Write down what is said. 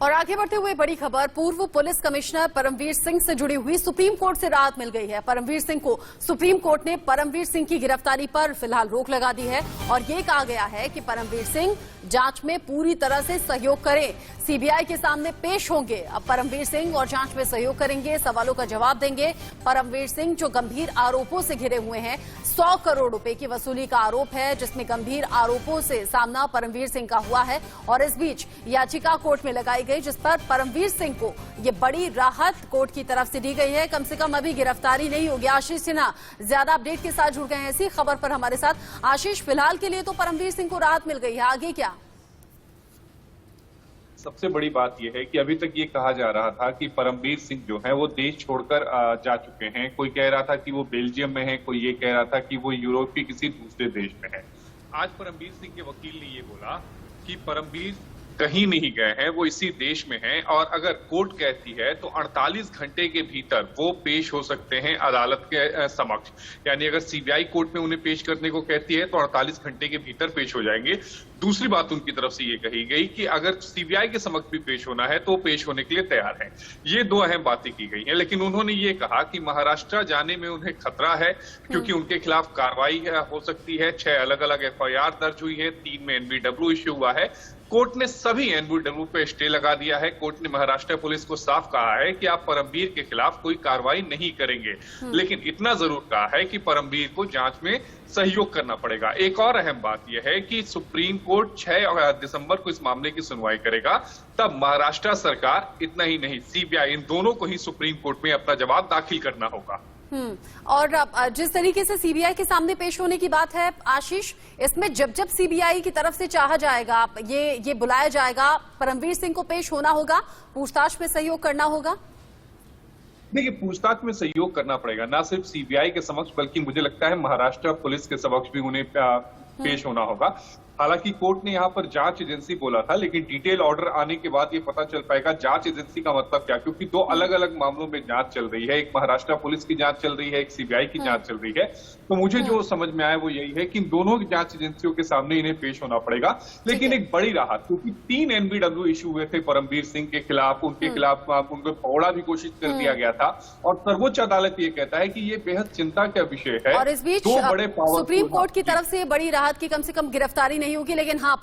और आगे बढ़ते हुए बड़ी खबर, पूर्व पुलिस कमिश्नर परमवीर सिंह से जुड़ी हुई सुप्रीम कोर्ट से राहत मिल गई है। परमवीर सिंह को सुप्रीम कोर्ट ने परमवीर सिंह की गिरफ्तारी पर फिलहाल रोक लगा दी है और ये कहा गया है कि परमवीर सिंह जांच में पूरी तरह से सहयोग करें, सीबीआई के सामने पेश होंगे। अब परमवीर सिंह और जांच में सहयोग करेंगे, सवालों का जवाब देंगे। परमवीर सिंह जो गंभीर आरोपों से घिरे हुए हैं, 100 करोड़ रुपए की वसूली का आरोप है, जिसमें गंभीर आरोपों से सामना परमवीर सिंह का हुआ है। और इस बीच याचिका कोर्ट में लगाई गई, जिस पर परमवीर सिंह को ये बड़ी राहत कोर्ट की तरफ से दी गई है। कम से कम अभी गिरफ्तारी नहीं होगी। आशीष सिन्हा ज्यादा अपडेट के साथ जुड़ गए हैं इसी खबर पर हमारे साथ। आशीष, फिलहाल के लिए तो परमवीर सिंह को राहत मिल गई है, आगे क्या? सबसे बड़ी बात यह है कि अभी तक ये कहा जा रहा था कि परमवीर सिंह जो है वो देश छोड़कर जा चुके हैं। कोई कह रहा था कि वो बेल्जियम में है, कोई ये कह रहा था कि वो यूरोप के किसी दूसरे देश में है। आज परमवीर सिंह के वकील ने ये बोला कि परमवीर कहीं नहीं गए हैं, वो इसी देश में हैं और अगर कोर्ट कहती है तो 48 घंटे के भीतर वो पेश हो सकते हैं अदालत के समक्ष। यानी अगर सीबीआई कोर्ट में उन्हें पेश करने को कहती है तो 48 घंटे के भीतर पेश हो जाएंगे। दूसरी बात उनकी तरफ से ये कही गई कि अगर सीबीआई के समक्ष भी पेश होना है तो पेश होने के लिए तैयार हैं। ये दो अहम बातें की गई हैं, लेकिन उन्होंने ये कहा कि महाराष्ट्र जाने में उन्हें खतरा है क्योंकि उनके खिलाफ कार्रवाई हो सकती है। 6 अलग अलग एफआईआर दर्ज हुई है, 3 में एनबीडब्ल्यू इश्यू हुआ है। कोर्ट ने सभी एनबीडब्ल्यू पे स्टे लगा दिया है। कोर्ट ने महाराष्ट्र पुलिस को साफ कहा है कि आप परमवीर के खिलाफ कोई कार्रवाई नहीं करेंगे, लेकिन इतना जरूर कहा है कि परमवीर को जांच में सहयोग करना पड़ेगा। एक और अहम बात यह है कि सुप्रीम कोर्ट 6 दिसंबर को इस मामले की सुनवाई करेगा। तब महाराष्ट्र सरकार, इतना ही नहीं सीबीआई, इन दोनों को ही सुप्रीम कोर्ट में अपना जवाब दाखिल करना होगा। और जिस तरीके से सीबीआई के सामने पेश होने की बात है आशीष, इसमें जब जब सीबीआई की तरफ से चाहा जाएगा, ये बुलाया जाएगा, परमवीर सिंह को पेश होना होगा, पूछताछ में सहयोग करना होगा। देखिए, पूछताछ में सहयोग करना पड़ेगा, ना सिर्फ सीबीआई के समक्ष बल्कि मुझे लगता है महाराष्ट्र पुलिस के समक्ष भी उन्हें पेश होना होगा। हालांकि कोर्ट ने यहाँ पर जांच एजेंसी बोला था, लेकिन डिटेल ऑर्डर आने के बाद ये पता चल पाएगा जांच एजेंसी का मतलब क्या, क्योंकि 2 अलग अलग मामलों में जांच चल रही है। एक महाराष्ट्र पुलिस की जांच चल रही है, एक सीबीआई की जांच चल रही है। तो मुझे जो समझ में आया वो यही है कि इन दोनों जांच एजेंसियों के सामने इन्हें पेश होना पड़ेगा। लेकिन एक बड़ी राहत, क्योंकि 3 एनबीडब्ल्यू इशू हुए थे परमवीर सिंह के खिलाफ, उनके खिलाफ उनको पकड़ा भी कोशिश कर दिया गया था और सर्वोच्च अदालत ये कहता है कि ये बेहद चिंता का विषय है। और इस बीच सुप्रीम कोर्ट की तरफ से बड़ी राहत की कम से कम गिरफ्तारी नहीं होगी, लेकिन हाँ